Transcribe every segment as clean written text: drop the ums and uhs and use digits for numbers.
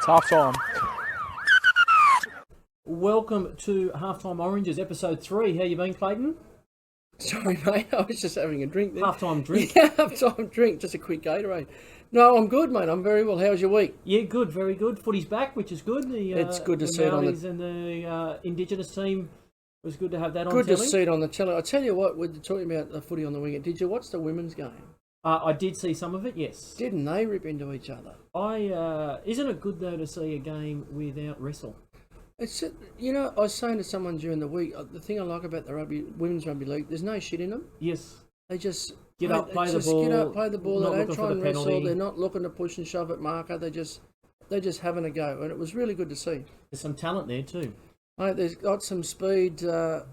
It's half time. Welcome to Halftime Oranges, episode 3. How you been, Clayton? Sorry, mate. I was just having a drink there. Halftime drink. Yeah, halftime drink. Just a quick Gatorade. No, I'm good, mate. I'm very well. How's your week? Yeah, good, very good. Footy's back, which is good. It's good to see it on the... Maoris and the Indigenous team, it was good to have that on Good telly. to see it on the telly. I tell you what, we're talking about the footy on the wing. Did you watch the women's game? I did see some of it, yes. Didn't they rip into each other? Isn't it good, though, to see a game without wrestle? It's, you know, I was saying to someone during the week, the thing I like about the women's rugby league, there's no shit in them. Yes. They just Get up, play the ball. Get up, play the ball. Not They don't looking try for and the wrestle. penalty. They're not looking to push and shove at marker. They're just having a go, and it was really good to see. There's some talent there, too. Mate, there's got some speed to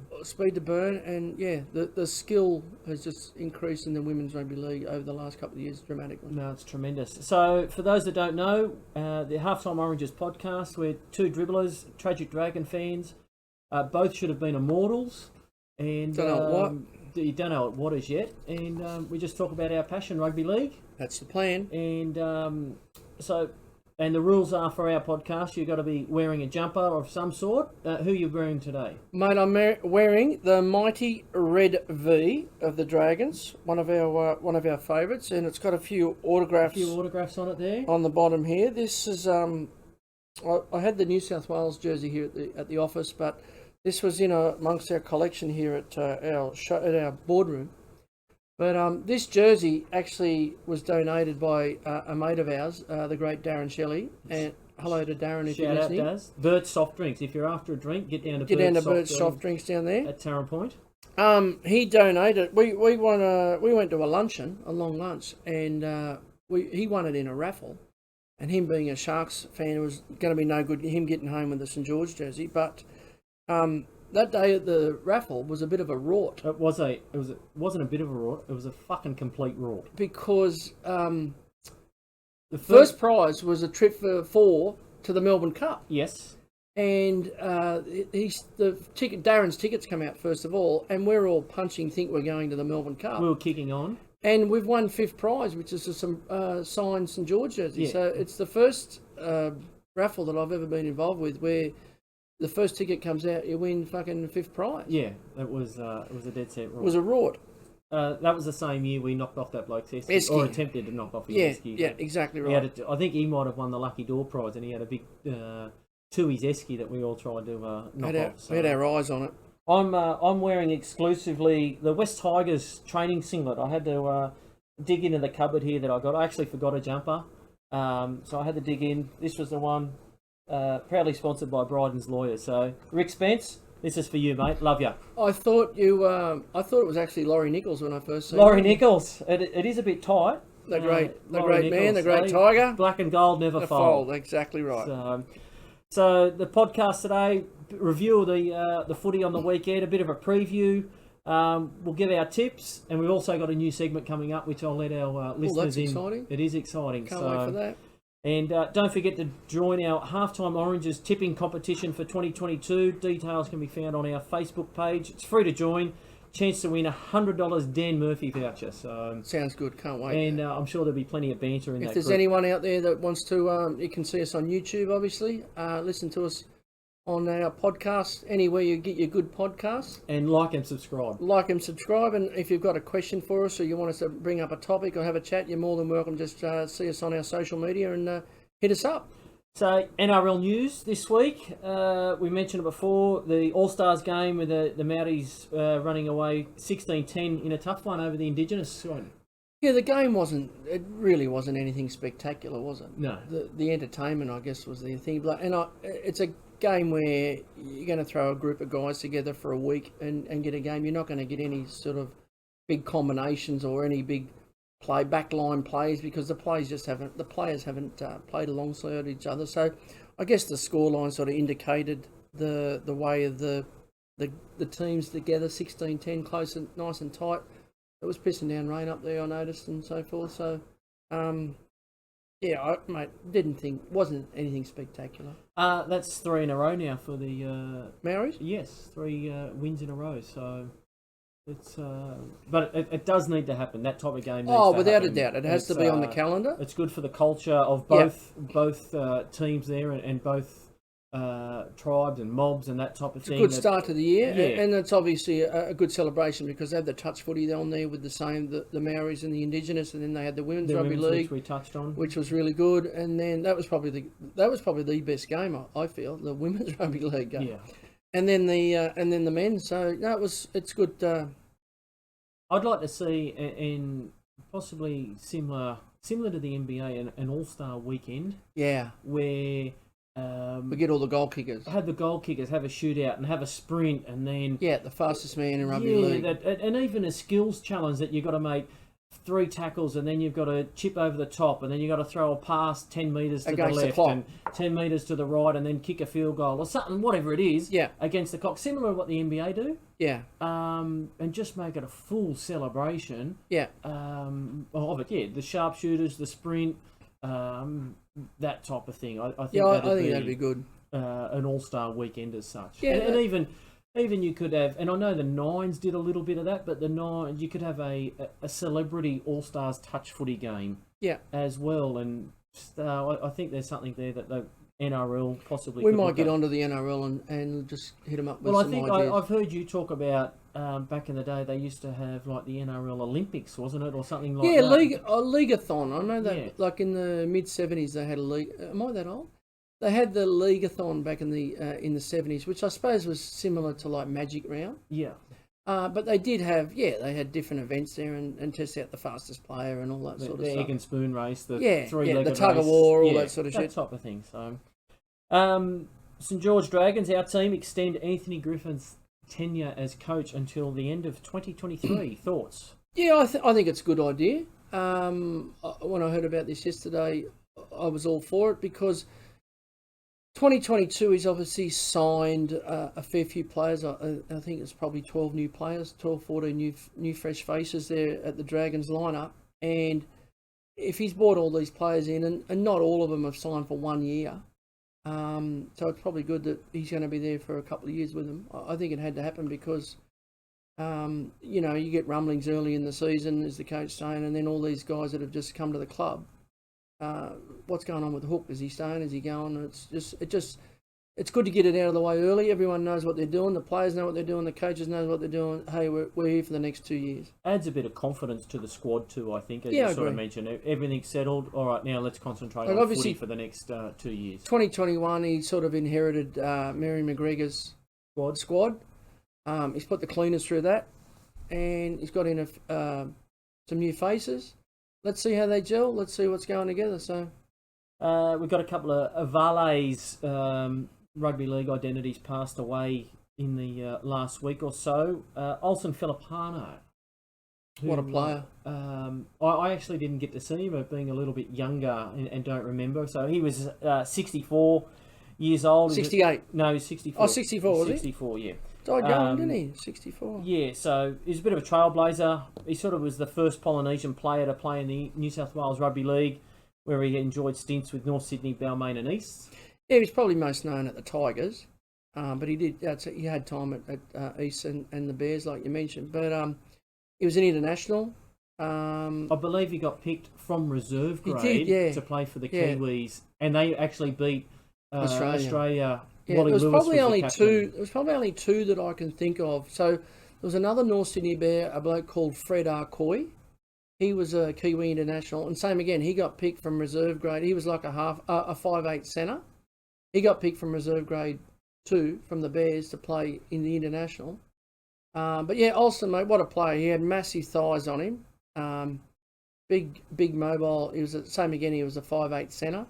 burn, and yeah, the skill has just increased in the women's rugby league over the last couple of years dramatically. No, it's tremendous. So, for those that don't know, the Halftime Oranges podcast, we're two dribblers, tragic Dragon fans. Both should have been immortals, and Don't know what. You don't know what is yet, and we just talk about our passion, rugby league, That's the plan. and and the rules are for our podcast, you've got to be wearing a jumper of some sort. Who are you wearing today? Mate, I'm wearing the mighty red V of the Dragons, one of our favourites, and it's got a few autographs. On it there. On the bottom here. This is I had the New South Wales jersey here at the office, but this was amongst our collection here at our boardroom. But this jersey actually was donated by a mate of ours, the great Darren Shelley. And hello to Darren if you're listening. Shout out, Daz. Burt Soft Drinks. If you're after a drink, get down to Burt's Soft Drinks down there at Tarrant Point. He donated. We went to a long lunch, and he won it in a raffle. And him being a Sharks fan, it was going to be no good him getting home with the St George jersey. But that day at the raffle was a bit of a rort. It wasn't a bit of a rort. It was a fucking complete rort. Because the first prize was a trip for 4 to the Melbourne Cup. Yes. And Darren's tickets come out first of all, and we're all punching, think we're going to the Melbourne Cup. We were kicking on. And we've won 5th prize, which is some signed St George jersey. Yeah. So it's the first raffle that I've ever been involved with where the first ticket comes out, you win fucking 5th prize. Yeah, it was a dead set rort. It was a rort. That was the same year we knocked off that bloke's Esky. Or attempted to knock off his Esky. Yeah, exactly right. I think he might have won the Lucky Door prize, and he had a big Tui's Esky that we all tried to knock off. We had our eyes on it. I'm wearing exclusively the West Tigers training singlet. I had to dig into the cupboard here that I got. I actually forgot a jumper, so I had to dig in. This was the one, proudly sponsored by Bryden's Lawyers. So Rick Spence, this is for you, mate. Love you. I thought it was actually Laurie Nichols when I first seen Laurie Nichols. It is a bit tight. The great Nichols, man, the great Tiger. Black and gold never fold. Exactly right. So the podcast today, review of the footy on the weekend, a bit of a preview. We'll give our tips, and we've also got a new segment coming up, which I'll let our listeners in. Exciting. It is exciting. Can't wait for that. And don't forget to join our Halftime Oranges tipping competition for 2022. Details can be found on our Facebook page. It's free to join. Chance to win a $100 Dan Murphy voucher. So sounds good. Can't wait. And I'm sure there'll be plenty of banter in that. If there's group. anyone out there that wants to, you can see us on YouTube. Obviously, listen to us on our podcast anywhere you get your good podcasts. And like and subscribe. Like and subscribe. And if you've got a question for us or you want us to bring up a topic or have a chat, you're more than welcome. Just see us on our social media and hit us up. So, NRL news this week. We mentioned it before, the All-Stars game with the Maoris running away 16-10 in a tough one over the Indigenous one. Yeah, the game it really wasn't anything spectacular, was it? No. The entertainment, I guess, was the thing. It's a game where you're going to throw a group of guys together for a week and get a game. You're not going to get any sort of big combinations or any big backline plays because the players haven't played alongside each other. So I guess the scoreline sort of indicated the way of the teams together, 16-10, close and nice and tight. It was pissing down rain up there, I noticed, and so forth. So wasn't anything spectacular. That's 3 in a row now for the Maoris? Yes, 3 wins in a row. So It's but it does need to happen. That type of game needs Oh, to without a happen. doubt, it has to be on the calendar. It's good for the culture of Yeah. both teams there and both tribes and mobs and that type of thing. Good start to the year, Yeah. and it's obviously a good celebration because they have the touch footy on there with the Maoris and the Indigenous, and then they had the women's rugby league, which we touched on, which was really good. And then that was probably the best game, I feel, the women's rugby league game. Yeah. And then the men's. So no, it's good. I'd like to see in possibly similar to the NBA an All-Star weekend. Yeah. Where we get all the goal kickers. Have the goal kickers have a shootout and have a sprint and then the fastest man in rugby league. And even a skills challenge that you've got to make 3 tackles and then you've got to chip over the top and then you've got to throw a pass 10 metres to against the left and 10 metres to the right and then kick a field goal or something, whatever it is, against the clock, similar to what the NBA do. Yeah. And just make it a full celebration. Yeah. Of it, yeah. The sharpshooters, the sprint, that type of thing. I think that'd be good. An all-star weekend as such. Yeah, and even you could have, and I know the Nines did a little bit of that, but the Nines, you could have a celebrity all-stars touch footy game as well. And I think there's something there that the NRL possibly we might get onto the NRL and just hit them up with some ideas. Well, I think I've heard you talk about back in the day they used to have like the NRL Olympics, wasn't it, or something like that? Yeah, leagueathon. I know that. Like in the mid-70s, they had a league. Am I that old? They had the leagueathon back in the 70s, which I suppose was similar to like Magic Round. Yeah. But they did have, they had different events there and test out the fastest player and all that sort of stuff. The egg and spoon race, the the tug of war, all that sort of shit. That type of thing. So, St George Dragons, our team, extend Anthony Griffin's tenure as coach until the end of 2023. Thoughts? Yeah, I think it's a good idea. When I heard about this yesterday, I was all for it because 2022 he's obviously signed a fair few players. I think it's probably 12 new players, 12, 14 new fresh faces there at the Dragons lineup. And if he's brought all these players in, and not all of them have signed for 1 year, so it's probably good that he's going to be there for a couple of years with them. I think it had to happen because, you get rumblings early in the season, as the coach saying, and then all these guys that have just come to the club. What's going on with Hook? Is he staying? Is he going? It's good to get it out of the way early. Everyone knows what they're doing. The players know what they're doing. The coaches know what they're doing. Hey, we're here for the next 2 years. Adds a bit of confidence to the squad too, I think, as you sort of mentioned. Everything's settled. All right, now let's concentrate on footy for the next 2 years. 2021, he sort of inherited Mary McGregor's squad. He's put the cleaners through that, and he's got in some new faces. Let's see how they gel. Let's see what's going together. So we've got a couple of Vale's rugby league identities passed away in the last week or so. Olsen Filipano. What a player. I actually didn't get to see him, being a little bit younger and don't remember. So he was 64 years old. 68. No, he's 64. Oh, 64, was he? 64, yeah. Died young, didn't he? 64. Yeah, so he's a bit of a trailblazer. He sort of was the first Polynesian player to play in the New South Wales Rugby League, where he enjoyed stints with North Sydney, Balmain and East. Yeah, he's probably most known at the Tigers, but he had time at East and the Bears, like you mentioned. But he was an international. I believe he got picked from reserve grade to play for the Kiwis, and they actually beat Australia. Yeah, there was probably only two. There was probably only two that I can think of. So there was another North Sydney Bear, a bloke called Fred Arcoy. He was a Kiwi international, and same again. He got picked from reserve grade. He was like a 5'8" centre. He got picked from reserve grade 2 from the Bears to play in the international. But yeah, Olsen, mate, what a player! He had massive thighs on him. Big mobile. He was the same again. He was a 5'8" centre.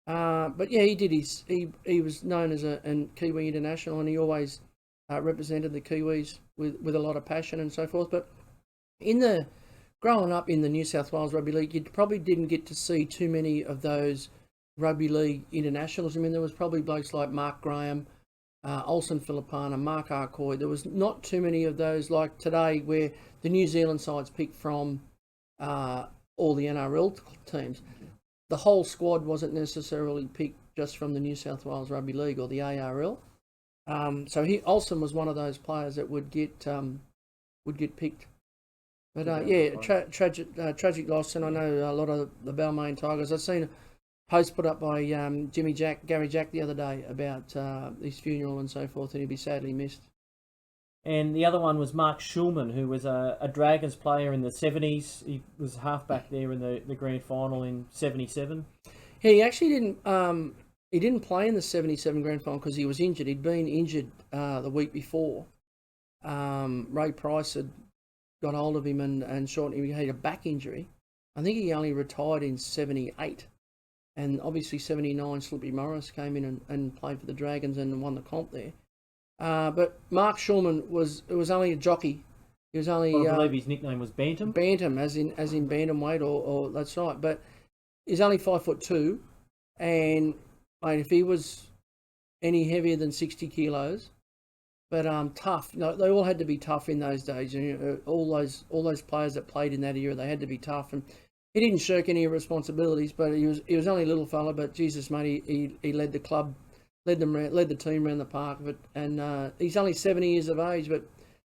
But yeah, he was known as a Kiwi international, and he always represented the Kiwis with a lot of passion and so forth. But growing up in the New South Wales Rugby League, you probably didn't get to see too many of those Rugby League internationals. I mean, there was probably blokes like Mark Graham, Olsen Filipana, Mark Arcoy. There was not too many of those like today, where the New Zealand sides pick from all the NRL teams. The whole squad wasn't necessarily picked just from the New South Wales Rugby League or the ARL. So Olsen was one of those players that would get would get picked. But Yeah, tragic loss, and I know a lot of the Balmain Tigers. I've seen a post put up by Gary Jack the other day about his funeral and so forth, and he'll be sadly missed. And the other one was Mark Schulman, who was a Dragons player in the 70s. He was halfback there in the grand final in 77. Yeah, he actually didn't. He didn't play in the 77 grand final because he was injured. He'd been injured the week before. Ray Price had got hold of him and shortened him. He had a back injury. I think he only retired in 78. And obviously 79, Slippy Morris came in and played for the Dragons and won the comp there. But Mark Schulman was only a jockey. He was only. I believe his nickname was Bantam. Bantam, as in bantamweight, or that's right. But he's only 5'2", and mate, if he was any heavier than 60 kilos, but tough. You know, they all had to be tough in those days. You know, all those players that played in that era, they had to be tough. And he didn't shirk any responsibilities. But he was only a little fella. But Jesus, mate, he led the club, led the team around the park. But he's only 70 years of age. But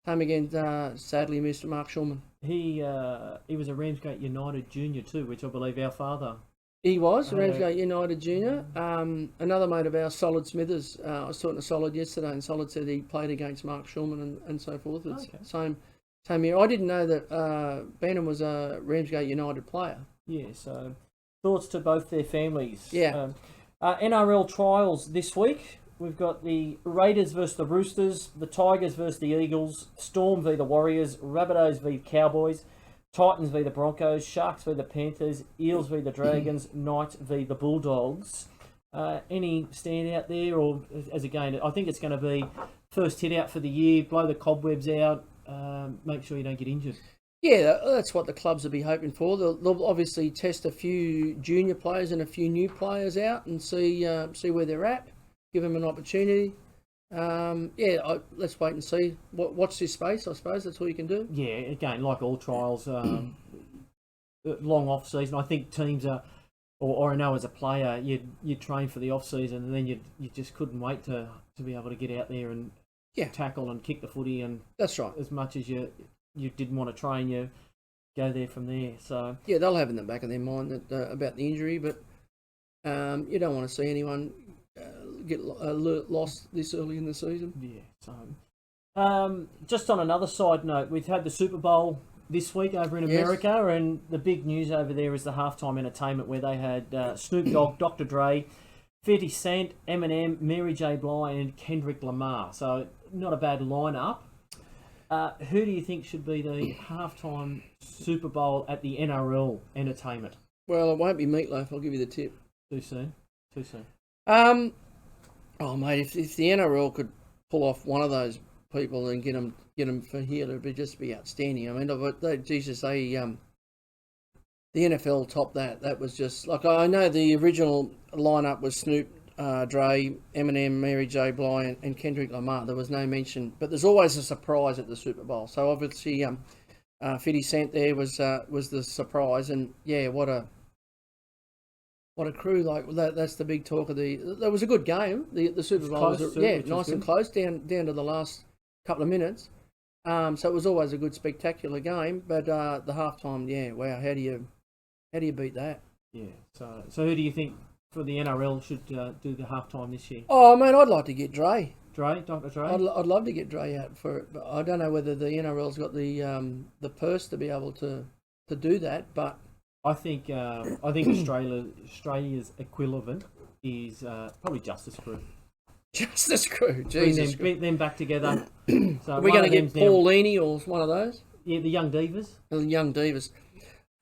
time again, sadly missed Mark Schulman. He was a Ramsgate United junior too, which I believe our father. He was Ramsgate United junior. Another mate of ours, Solid Smithers. I was talking to Solid yesterday, and Solid said he played against Mark Schulman and so forth. It's same year. I didn't know that Bantam was a Ramsgate United player. Yeah. So thoughts to both their families. Yeah. NRL trials this week. We've got the Raiders versus the Roosters, the Tigers versus the Eagles, Storm v the Warriors, Rabbitohs v Cowboys, Titans v the Broncos, Sharks v the Panthers, Eels v the Dragons, Knights v the Bulldogs. Any standout there, or as again, I think it's going to be first hit out for the year, blow the cobwebs out, make sure you don't get injured. Yeah, that's what the clubs will be hoping for. They'll obviously test a few junior players and a few new players out and see where they're at, give them an opportunity. Let's wait and see. Watch this space, I suppose. That's all you can do. Yeah, again, like all trials, long off season. I think teams are, or I know as a player, you train for the off season, and then you just couldn't wait to be able to get out there and tackle and kick the footy, and that's right. As much as you didn't want to train, you go there from there. So yeah, they'll have in the back of their mind that about the injury, but you don't want to see anyone get lost this early in the season. Yeah. So, just on another side note, we've had the Super Bowl this week over in America, and the big news over there is the halftime entertainment where they had Snoop Dogg, Dr. Dre, 50 Cent, Eminem, Mary J. Blige, and Kendrick Lamar. So not a bad lineup. Who do you think should be the halftime Super Bowl at the NRL entertainment? Well, it won't be Meatloaf. I'll give you the tip. Too soon. Oh mate, if the NRL could pull off one of those people and get them for here, it would just be outstanding. I mean, the NFL topped that. That was just like, I know the original lineup was Snoop, Dre, Eminem, Mary J. Blige, and Kendrick Lamar. There was no mention, but there's always a surprise at the Super Bowl. So obviously, 50 Cent there was the surprise, and yeah, what a crew. Like that's the big talk of that was a good game. The Super Bowl was nice and close down to the last couple of minutes. So it was always a good spectacular game. But the halftime, wow, how do you beat that? Yeah. So who do you think for the NRL should do the halftime this year? Oh man, I'd like to get Dre. Dr. Dre. I'd love to get Dre out for it, but I don't know whether the NRL's got the purse to be able to do that. But I think Australia's equivalent is probably Justice Crew. Justice Crew, Jesus. Bring them back together. So are we going to get Paul Leaney or one of those? Yeah, the Young Divas. The Young Divas.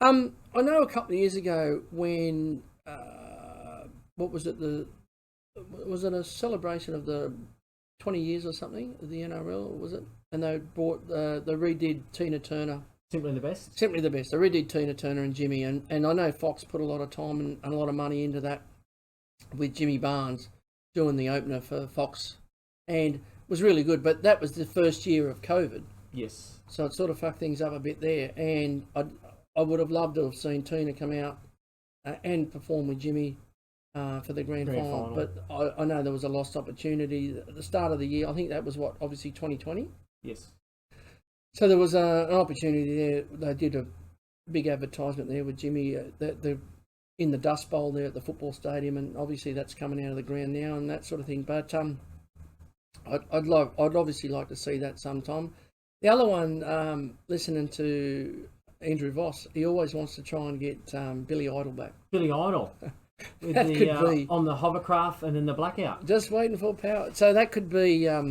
I know a couple of years ago when what was it? Was it a celebration of the 20 years or something of the NRL? Was it? And they redid Tina Turner. Simply the best. They redid Tina Turner and Jimmy, and I know Fox put a lot of time and a lot of money into that with Jimmy Barnes doing the opener for Fox, and it was really good. But that was the first year of COVID. Yes. So it sort of fucked things up a bit there, and I would have loved to have seen Tina come out and perform with Jimmy for the grand final. But I know there was a lost opportunity at the start of the year. I think that was obviously 2020. Yes. So there was an opportunity there. They did a big advertisement there with Jimmy in the Dust Bowl there at the football stadium, and obviously that's coming out of the ground now and that sort of thing. But I'd obviously like to see that sometime. The other one, listening to Andrew Voss, he always wants to try and get Billy Idol back. Billy Idol. With That could be on the hovercraft and in the blackout. Just waiting for power. So that could be, I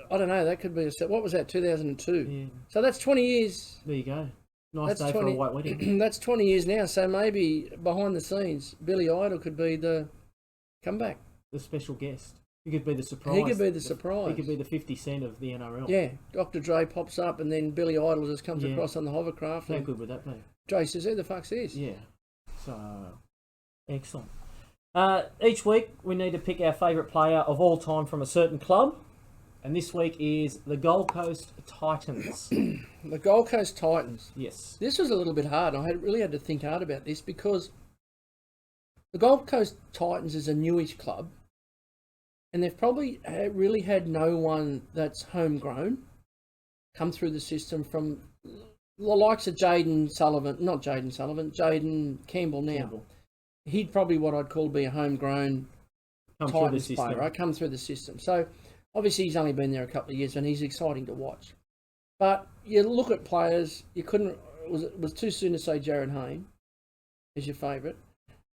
don't know, that could be what was that, 2002? Yeah. So that's 20 years. There you go. Nice That's day for a white wedding. That's 20 years now. So maybe behind the scenes, Billy Idol could be the comeback. The special guest. He could be the surprise. He could be the surprise. He could be the 50 Cent of the NRL. Yeah, Dr. Dre pops up and then Billy Idol just comes Yeah. across on the hovercraft. How And good would that be? Dre says, "Who the fuck's this?" Yeah. So, excellent. Each week we need to pick our favourite player of all time from a certain club. And this week is the Gold Coast Titans. The Gold Coast Titans. Yes. This was a little bit hard. I really had to think hard about this because the Gold Coast Titans is a newish club, and they've probably really had no one that's homegrown come through the system from the likes of Jaden Campbell now. Campbell. He'd probably what I'd call be a homegrown Come through the Titans system. player, right? Come through the system. So obviously he's only been there a couple of years and he's exciting to watch. But you look at players, you couldn't, it was too soon to say Jared Hayne is your favourite.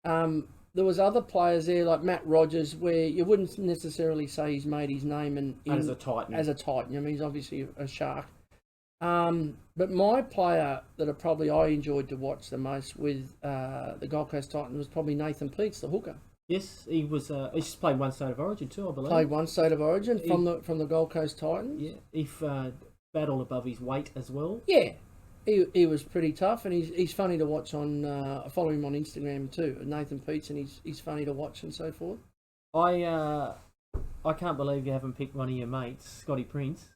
There was other players there like Matt Rogers where you wouldn't necessarily say he's made his name as a Titan. As a Titan. I mean, he's obviously a Shark. But my player that I enjoyed to watch the most with the Gold Coast Titans was probably Nathan Peets, the hooker. Yes, he was. He just played one State of Origin too, I believe. Played one State of Origin from the Gold Coast Titans. Yeah, he battled above his weight as well. Yeah, he was pretty tough, and he's funny to watch on. I follow him on Instagram too, Nathan Peets, and he's funny to watch and so forth. I can't believe you haven't picked one of your mates, Scotty Prince.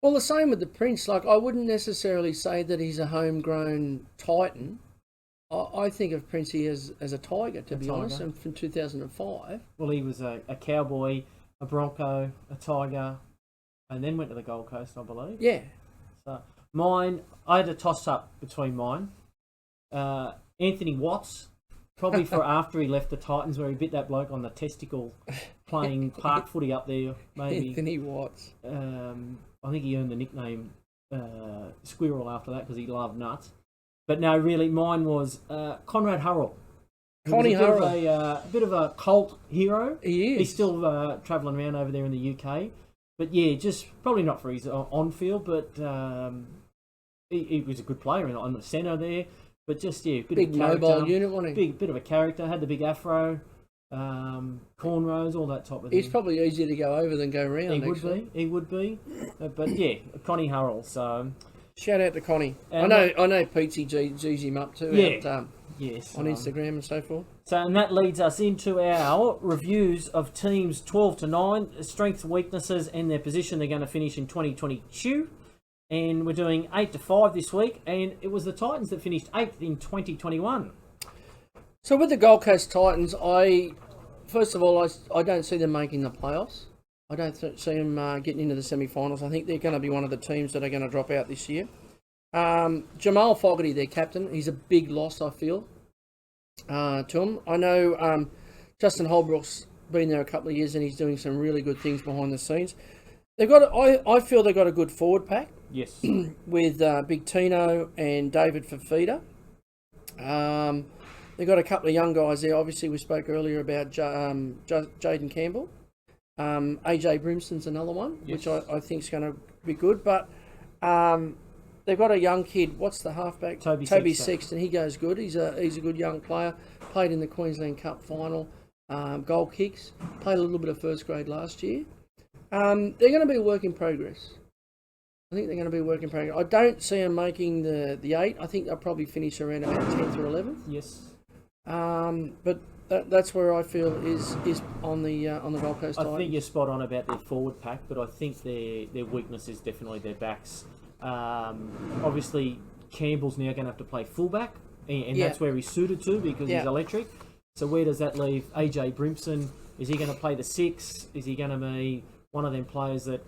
Well, the same with the Prince. Like, I wouldn't necessarily say that he's a homegrown Titan. I think of Princey as a Tiger, to be honest, and from 2005. Well, he was a Cowboy, a Bronco, a Tiger, and then went to the Gold Coast, I believe. Yeah. So mine, I had a toss-up between mine. Anthony Watts, probably for after he left the Titans, where he bit that bloke on the testicle playing park footy up there, maybe. Anthony Watts. I think he earned the nickname Squirrel after that because he loved nuts. But no, really, mine was Conrad Hurrell. Connie Hurrell. A bit of a cult hero. He is. He's still travelling around over there in the UK. But yeah, just probably not for his on-field, but he was a good player on the centre there. But just, yeah, big of character, mobile unit, wasn't he? Bit of a character, had the big afro, cornrows, all that type of thing. He's probably easier to go over than go around. He would be. But yeah, Connie Hurrell, so... Shout out to Connie. And I know Petesy G's him up too. Yeah. Yes. On Instagram and so forth. So, and that leads us into our reviews of teams 12 to 9, strengths, weaknesses, and their position they're going to finish in 2022. And we're doing 8 to 5 this week, and it was the Titans that finished 8th in 2021. So with the Gold Coast Titans, first of all, I don't see them making the playoffs. I don't see them getting into the semi-finals. I think they're going to be one of the teams that are going to drop out this year. Jamal Fogarty, their captain, he's a big loss, I feel, to them. I know Justin Holbrook's been there a couple of years and he's doing some really good things behind the scenes. I feel they've got a good forward pack. Yes. With Big Tino and David Fafita. They've got a couple of young guys there. Obviously, we spoke earlier about Jaden Campbell. AJ Brimson's another one, yes, which I think is going to be good. But they've got a young kid. What's the halfback? Toby Sexton. He goes good. He's a good young player. Played in the Queensland Cup final. Goal kicks. Played a little bit of first grade last year. They're going to be a work in progress. I think they're going to be a work in progress. I don't see them making the 8. I think they'll probably finish around about 10th or 11th. Yes. But that's where I feel is on the Gold Coast Titans. I think you're spot on about their forward pack, but I think their weakness is definitely their backs. Obviously, Campbell's now going to have to play fullback, and that's where he's suited to because he's electric. So where does that leave AJ Brimson? Is he going to play the 6? Is he going to be one of them players that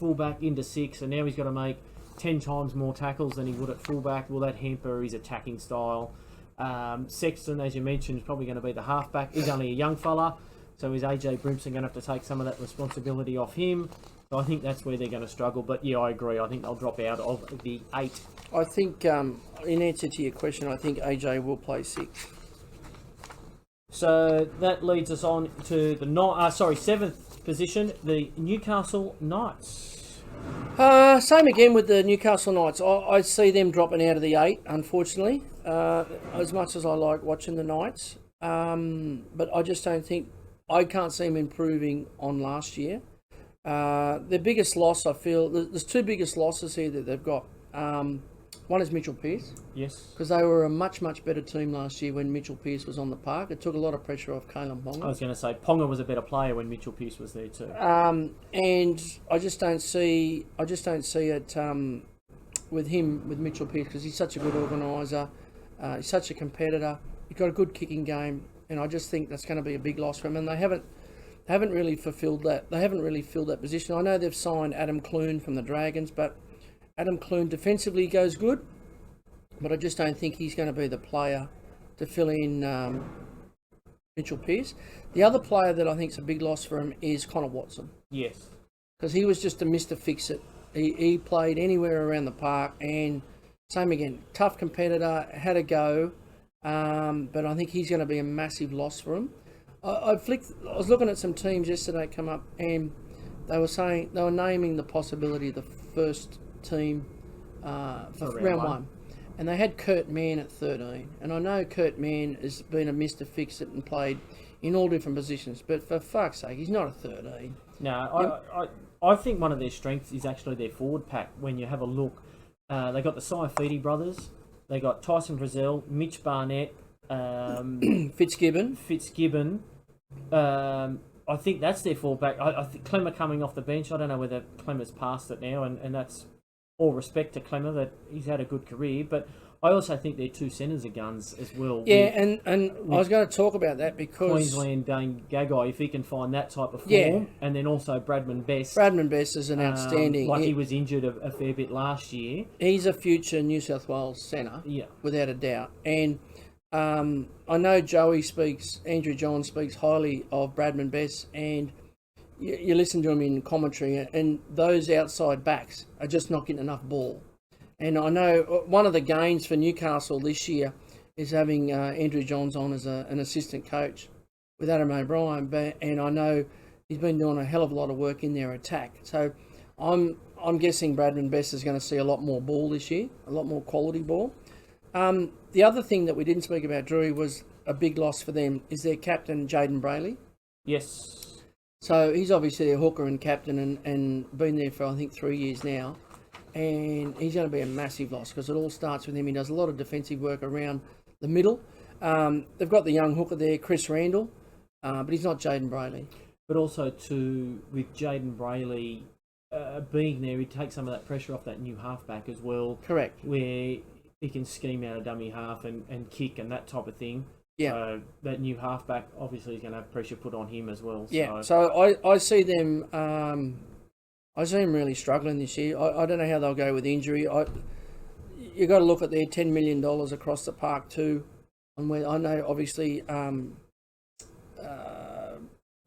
fullback into 6, and now he's got to make 10 times more tackles than he would at fullback. Will that hamper his attacking style? Sexton, as you mentioned, is probably going to be the halfback. He's only a young fella, so is AJ Brimson going to have to take some of that responsibility off him? So I think that's where they're going to struggle. But yeah, I agree. I think they'll drop out of the 8. I think, in answer to your question, I think AJ will play 6. So that leads us on to the 7th position, the Newcastle Knights. Same again with the Newcastle Knights. I see them dropping out of the 8, unfortunately. As much as I like watching the Knights, but I just don't think I can't see them improving on last year. Their biggest loss, I feel, there's 2 biggest losses here that they've got. One is Mitchell Pearce. Yes. Because they were a much better team last year when Mitchell Pearce was on the park. It took a lot of pressure off Kalen Ponga. I was going to say Ponga was a better player when Mitchell Pearce was there too. And I just don't see it with him, with Mitchell Pearce, because he's such a good organiser. He's such a competitor. He's got a good kicking game, and I just think that's going to be a big loss for him. And they haven't really fulfilled that. They haven't really filled that position. I know they've signed Adam Clune from the Dragons, but Adam Clune defensively goes good, but I just don't think he's going to be the player to fill in Mitchell Pearce. The other player that I think is a big loss for him is Connor Watson. Yes. Because he was just a Mr. Fix-It. He played anywhere around the park, and same again, tough competitor, had a go, but I think he's going to be a massive loss for him. I was looking at some teams yesterday come up, and they were naming the possibility of the first team for round 1. And they had Kurt Mann at 13. And I know Kurt Mann has been a Mr. Fix-It and played in all different positions, but for fuck's sake, he's not a 13. No, I think one of their strengths is actually their forward pack. When you have a look, they got the Saifidi brothers, they got Tyson Frizzell, Mitch Barnett, Fitzgibbon. I think that's their fullback. I think Clemmer coming off the bench. I don't know whether Clemmer's past it now, and that's all respect to Clemmer that he's had a good career. But I also think their 2 centres are guns as well. Yeah, and I was going to talk about that because Queensland Dane Gagai, if he can find that type of form, and then also Bradman Best. Bradman Best is an outstanding. He was injured a fair bit last year. He's a future New South Wales centre, without a doubt. And I know Andrew John speaks highly of Bradman Best, and you listen to him in commentary, and those outside backs are just not getting enough ball. And I know one of the gains for Newcastle this year is having Andrew Johns on as an assistant coach with Adam O'Brien, and I know he's been doing a hell of a lot of work in their attack. So I'm guessing Bradman Best is going to see a lot more ball this year, a lot more quality ball. The other thing that we didn't speak about, Drew, was a big loss for them is their captain, Jaden Brayley. Yes. So he's obviously their hooker and captain and been there for, I think, 3 years now. And he's going to be a massive loss because it all starts with him. He does a lot of defensive work around the middle. They've got the young hooker there, Chris Randall, but he's not Jaden Brayley. But also, with Jaden Brayley being there, he takes some of that pressure off that new halfback as well. Correct. Where he can scheme out a dummy half and kick and that type of thing. Yeah. So that new halfback obviously is going to have pressure put on him as well. Yeah. So I see them. I see them really struggling this year. I don't know how they'll go with injury. You got to look at their $10 million across the park too. And where I know obviously,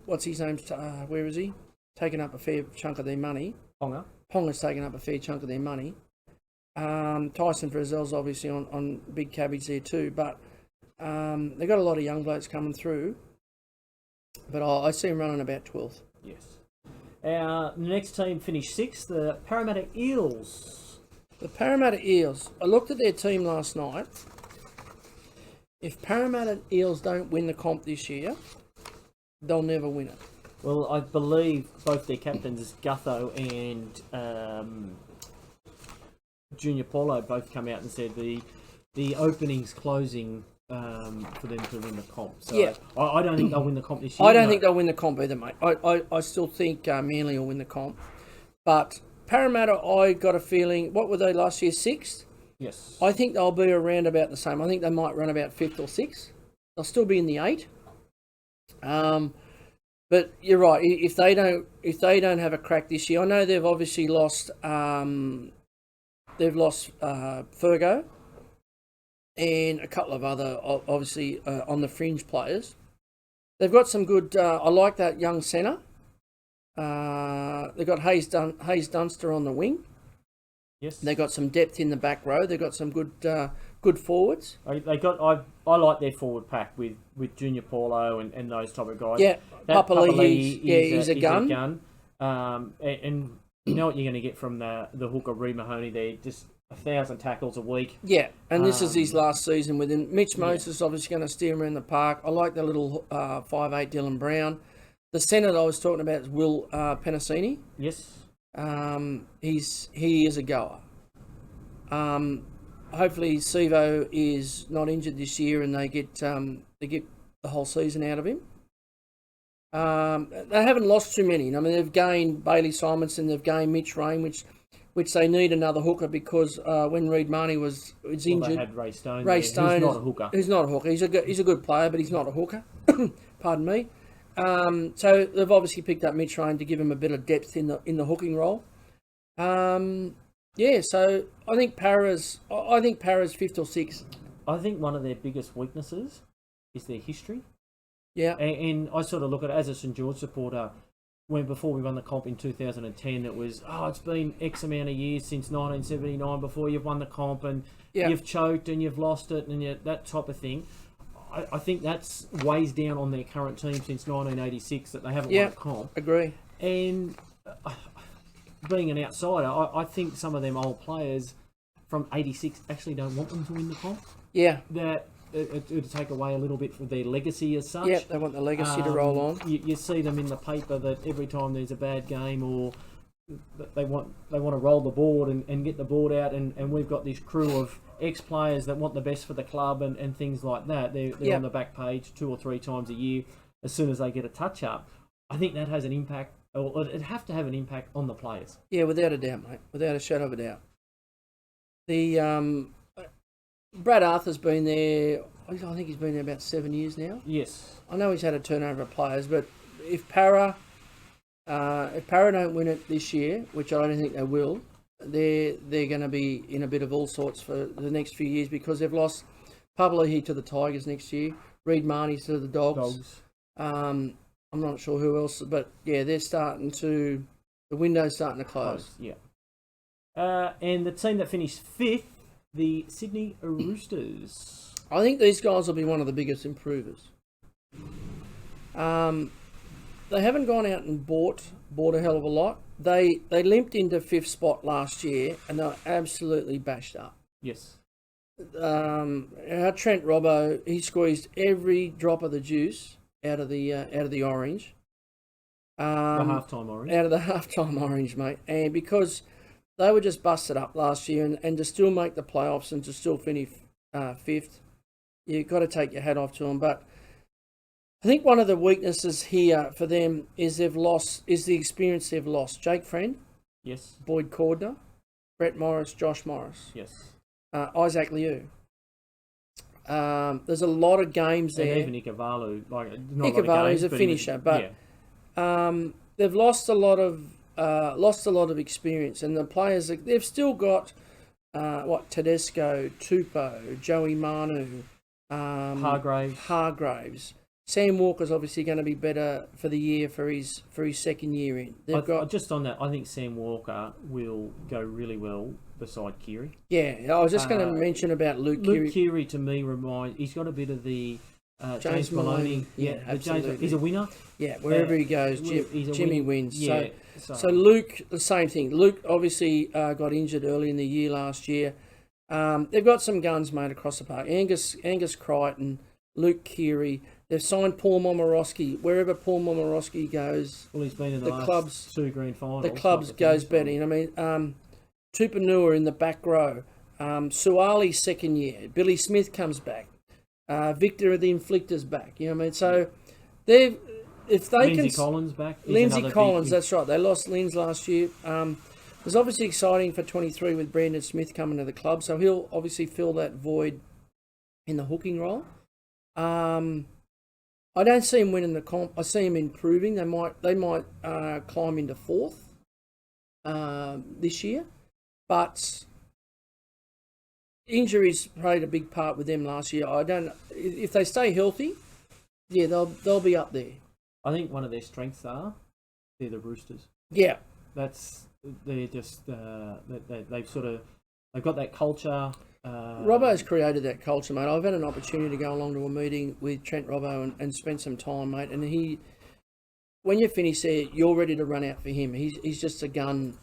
what's his name? Where is he? Taking up a fair chunk of their money. Ponga's taking up a fair chunk of their money. Tyson Frizzell's obviously on big cabbage there too, but they've got a lot of young blokes coming through. But I see them running about 12th. Yes. Our next team finished 6th, the Parramatta Eels. The Parramatta Eels. I looked at their team last night. If Parramatta Eels don't win the comp this year, they'll never win it. Well, I believe both their captains, Gutho and Junior Paulo, both come out and said the opening's closing for them to win the comp. So yeah. I don't think they'll win the comp this year. I don't think they'll win the comp either, mate. I still think Manly will win the comp. But Parramatta, I got a feeling, what were they last year, 6th? Yes. I think they'll be around about the same. I think they might run about 5th or 6th. They'll still be in the 8. But But you're right. If they don't have a crack this year, I know they've obviously lost. They've lost Fergo and a couple of other, obviously, on the fringe players. They've got some good. I like that young centre. They've got Hayes Dunster on the wing. Yes. They've got some depth in the back row. They've got some good forwards. I like their forward pack with Junior Paulo and those type of guys. Yeah, Papali'i he's a gun. And you know what you're going to get from the hooker Reed Mahoney there, just 1,000 tackles a week. Yeah, and this is his last season with him. Mitch Moses is obviously going to steer him around the park. I like the little 5'8" Dylan Brown. The centre that I was talking about is Will Penasini. Yes. He is a goer. Hopefully Sivo is not injured this year and they get the whole season out of him. They haven't lost too many. I mean, they've gained Bailey Simonson, they've gained Mitch Rain, which they need another hooker because when Reed Marnie was injured, they had Ray Stone. Who's not a hooker. He's not a hooker. He's a good player, but he's not a hooker. Pardon me. So they've obviously picked up Mitch Rain to give him a bit of depth in the hooking role. So I think Para's fifth or sixth. I think one of their biggest weaknesses is their history. Yeah. And I sort of look at it as a St George supporter. When before we won the comp in 2010, it was it's been X amount of years since 1979 before you've won the comp and you've choked and you've lost it and that type of thing. I think that's weighs down on their current team since 1986 that they haven't won a comp. Agree. And being an outsider, I think some of them old players from 86 actually don't want them to win the comp. Yeah. That it would take away a little bit from their legacy as such. Yeah, they want the legacy to roll on. You see them in the paper that every time there's a bad game or they want to roll the board and get the board out and we've got this crew of ex-players that want the best for the club and things like that. They're on the back page 2 or 3 times a year as soon as they get a touch-up. I think that has an impact, or it'd have to have an impact on the players. Yeah, without a doubt, mate. Without a shadow of a doubt. The Brad Arthur's been there, I think he's been there about 7 years now. Yes. I know he's had a turnover of players, but if Para don't win it this year, which I don't think they will, they're going to be in a bit of all sorts for the next few years because they've lost Papali'i to the Tigers next year, Reed Marnie to the Dogs. I'm not sure who else, but yeah, the window's starting to close. Yeah. And the team that finished 5th, the Sydney Roosters. I think these guys will be one of the biggest improvers. They haven't gone out and bought a hell of a lot. They limped into 5th spot last year and they were absolutely bashed up. Yes. Our Trent Robbo, he squeezed every drop of the juice out of the orange. The halftime orange. Out of the halftime orange, mate. And because they were just busted up last year and to still make the playoffs and to still finish 5th, you've got to take your hat off to them. But I think one of the weaknesses here for them is the experience they've lost. Jake Friend. Yes. Boyd Cordner. Brett Morris, Josh Morris. Yes. Isaac Liu. There's a lot of games there. And even Ikavalu. Ikavalu's a finisher, but they've lost a lot of experience, and the players they've still got Tedesco, Tupou, Joey Manu, Hargraves. Sam Walker's obviously going to be better for the year for his second year in. Just on that, I think Sam Walker will go really well beside Keary. Yeah, I was just going to mention about Luke Keary. Luke Keary to me he's got a bit of the James Maloney. Yeah, absolutely. He's a winner. Yeah, wherever he goes, Jimmy wins. Yeah, so Luke, the same thing. Luke obviously got injured early in the year last year. They've got some guns made across the park. Angus Crichton, Luke Keary. They've signed Paul Momorowski. Wherever Paul Momorowski goes, well, he's been in the last 2 grand finals. The clubs goes betting. I mean, Tupanua in the back row. Suali's second year. Billy Smith comes back. Victor of the Inflictor's back. You know what I mean? So Lindsay Collins back. Lindsay Collins, that's right. They lost Linz last year. It's obviously exciting for 23 with Brandon Smith coming to the club. So he'll obviously fill that void in the hooking role. I don't see him winning the comp. I see him improving. They might climb into fourth this year, but injuries played a big part with them last year. I don't. If they stay healthy, yeah, they'll be up there. I think one of their strengths they're the Roosters. Yeah, They're just they've got that culture. Robbo's created that culture, mate. I've had an opportunity to go along to a meeting with Trent Robbo and spend some time, mate. And when you finish there, you're ready to run out for him. He's just a gun.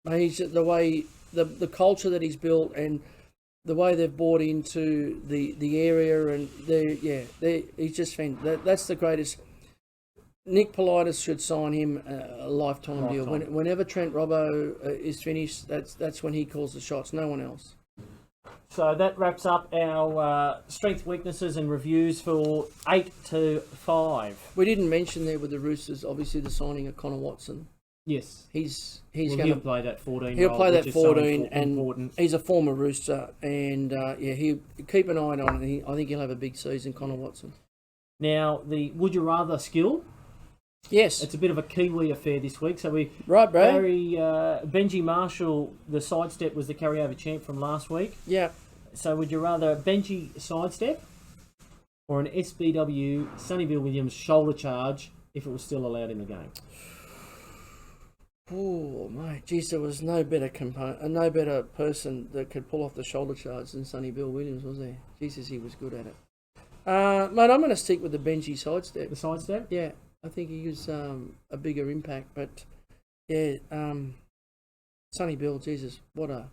He's the way the culture that he's built and the way they've bought into the area, and he's just that's the greatest. Nick Politis should sign him a lifetime deal. Whenever Trent Robbo is finished, that's when he calls the shots. No one else. So that wraps up our strength, weaknesses, and reviews for 8 to 5. We didn't mention there with the Roosters, obviously, the signing of Connor Watson. Yes, he'll play that 14. He'll play that 14, so and important. he's a former Rooster, and he keep an eye on it. I think he'll have a big season, Connor Watson. Now the would you rather skill. Yes, It's a bit of a Kiwi affair this week. So right, bro. Benji Marshall, the sidestep was the carryover champ from last week. Yeah. So would you rather Benji sidestep or an SBW Sonnyville Williams shoulder charge if it was still allowed in the game? Oh, mate. Geez, there was no better person that could pull off the shoulder charge than Sonny Bill Williams, was there? Jesus, he was good at it. Mate, I'm going to stick with the Benji sidestep. The sidestep? Yeah, I think he gives a bigger impact. But, yeah, Sonny Bill, Jesus, what a...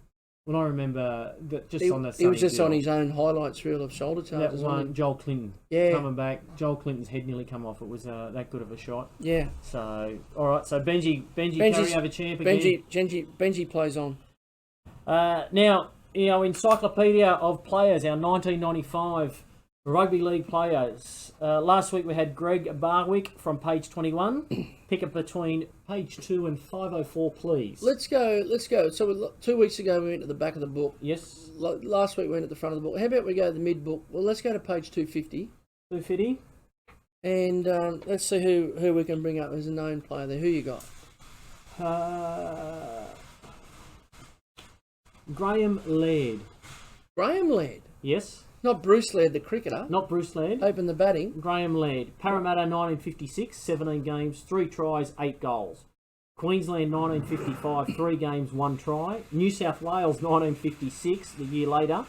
Well, I remember that just on that. He was just Bill, on his own highlights reel of shoulder charges. That one, Joel Clinton. Yeah. Coming back. Joel Clinton's head nearly come off. It was that good of a shot. Yeah. So, all right. So Benji's carryover champ again. Benji plays on. Now, Encyclopedia of Players, our 1995 Rugby League players. Last week we had Greg Barwick from page 21. Pick up between page 2 and 504, please. Let's go. So 2 weeks ago we went to the back of the book. Yes. Last week we went at the front of the book. How about we go to the mid book? Well, let's go to page 250. 250. And let's see who we can bring up as a known player there. Who you got? Graham Laird. Graham Laird. Yes. Not Bruce Laird, the cricketer. Not Bruce Laird. Open the batting. Graham Laird. Parramatta 1956, 17 games, 3 tries, 8 goals. Queensland 1955, 3 games, 1 try. New South Wales 1956, the year later.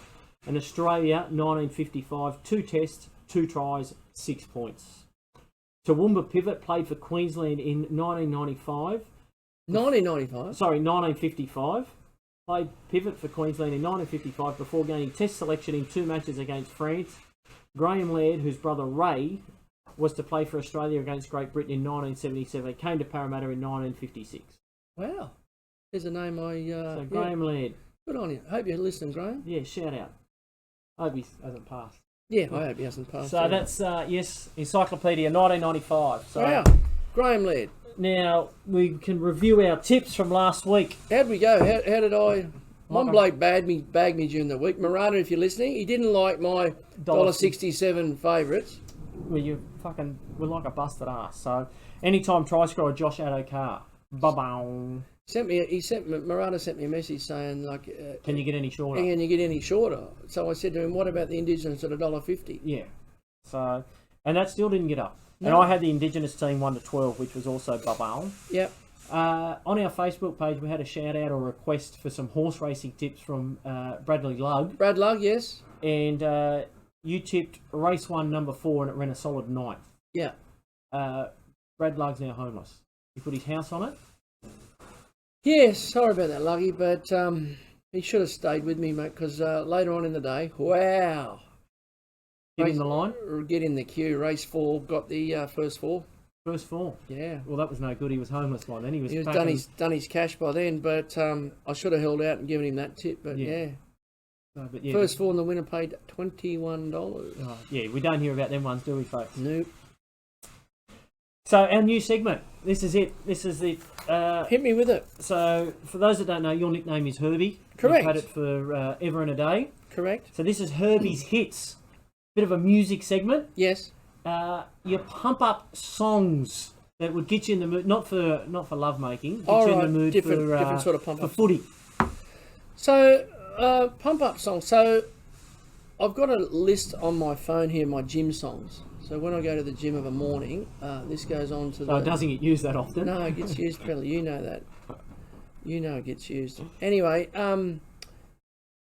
And Australia 1955, 2 tests, 2 tries, 6 points. Toowoomba Pivot played for Queensland in 1995. 1995? Sorry, 1955. Played pivot for Queensland in 1955 before gaining test selection in 2 matches against France. Graham Laird, whose brother Ray was to play for Australia against Great Britain in 1977, came to Parramatta in 1956. Wow. There's a name So Graham Laird. Good on you. Hope you're listening, Graham. Yeah, shout out. I hope he hasn't passed. Yeah, I hope he hasn't passed. So that's, yes, Encyclopedia 1995. So wow. Graham Laird. Now, we can review our tips from last week. How'd we go? How did I... One bloke bagged me during the week. Murata, if you're listening, he didn't like my $1.67 favourites. Well, we're like a busted ass. So, anytime try scorer Josh Adokar. Ba-bow. Murata sent me a message saying, like... can you get any shorter? Can you get any shorter? So I said to him, what about the Indigenous at $1.50? Yeah. So, and that still didn't get up. No. And I had the Indigenous team 1 to 12, which was also ba-bow. Yep. On our Facebook page, we had a shout out or request for some horse racing tips from Bradley Lugg. Brad Lugg, yes. And you tipped race 1, number 4, and it ran a solid 9th. Yeah. Brad Lugg's now homeless. He put his house on it. Yes, sorry about that, Luggy, but he should have stayed with me, mate, because later on in the day, wow. Get in the line. Get in the queue. Race 4, got the first 4. First 4. Yeah. Well, that was no good. He was homeless by then. He was done his cash by then, but I should have held out and given him that tip. But yeah. First 4 and the winner paid $21. Oh, yeah, we don't hear about them ones, do we, folks? Nope. So our new segment. This is it. Hit me with it. So for those that don't know, your nickname is Herbie. Correct. You've had it for ever and a day. Correct. So this is Herbie's Hits. Bit of a music segment. Yes. your pump up songs that would get you in the mood, not for love making, get All you in right, the mood different sort of pump for up. footy. So, pump up songs. So, I've got a list on my phone here, my gym songs. So when I go to the gym of a morning, this goes on to So it doesn't get used that often. No, it gets used, Pelly. You know that. You know it gets used. Anyway,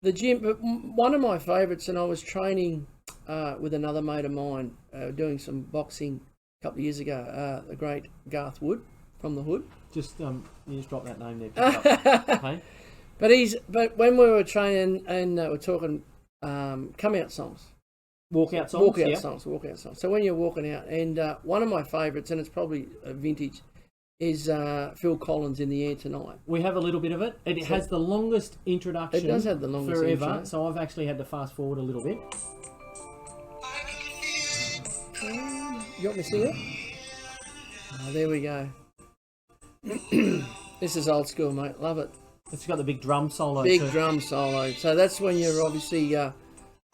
the gym, but one of my favourites, and I was training with another mate of mine, doing some boxing a couple of years ago, the great Garth Wood from the Hood. Just you just drop that name there. Pick up. Okay. But when we were training and we're talking come out songs. Walkout songs. Walkout songs. So when you're walking out, and one of my favourites, and it's probably a vintage, is Phil Collins, In the Air Tonight. We have a little bit of it. It has the longest introduction. It does have the longest forever. intro. So I've actually had to fast forward a little bit. You want me to sing it? Oh, there we go. This is old school, mate. Love it. It's got the big drum solo. Big too. drum solo. So that's when you're obviously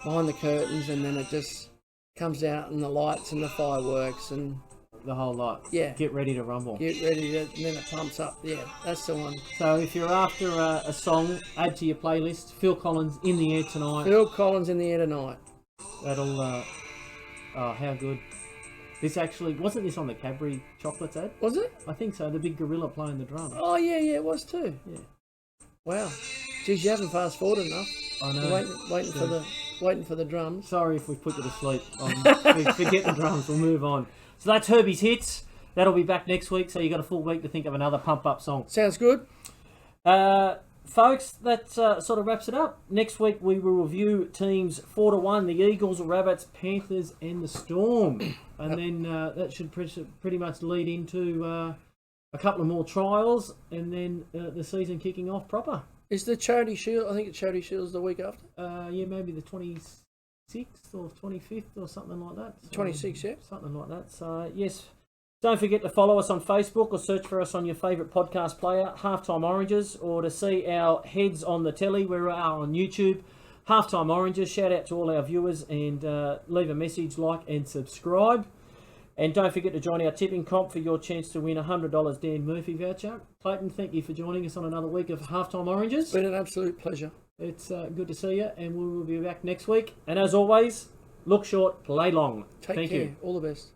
behind the curtains, and then it just comes out, and the lights and the fireworks and The whole lot. Yeah. Get ready to rumble. get ready to, and then it pumps up. Yeah, that's the one. So if you're after a song, add to your playlist. Phil Collins, In the Air Tonight. Phil Collins, In the Air Tonight. That'll. Oh, how good! This actually wasn't this on the Cadbury chocolates ad? Was it? I think so. The big gorilla playing the drum. Oh yeah, it was too. Yeah. Wow. Geez, you haven't fast forwarded enough. I know. You're waiting for the drums. Sorry if we put you to sleep. Forget the drums. We'll move on. So that's Herbie's hits. That'll be back next week. So you got a full week to think of another pump up song. Sounds good. Folks, that sort of wraps it up. Next week we will review teams 4-1: the Eagles, Rabbits, Panthers, and the Storm, and then that should pretty much lead into a couple of more trials, and then the season kicking off proper. Is the Charity Shield? I think the Charity Shield's the week after. Yeah, maybe the 26th or 25th or something like that. So, 26, yeah. something like that. So yes. Don't forget to follow us on Facebook or search for us on your favourite podcast player, Halftime Oranges, or to see our heads on the telly, we are on YouTube, Halftime Oranges. Shout out to all our viewers and leave a message, like and subscribe. And don't forget to join our tipping comp for your chance to win a $100 Dan Murphy voucher. Clayton, thank you for joining us on another week of Halftime Oranges. It's been an absolute pleasure. It's good to see you, and we will be back next week. And as always, look short, play long. Take Thank care. you. All the best.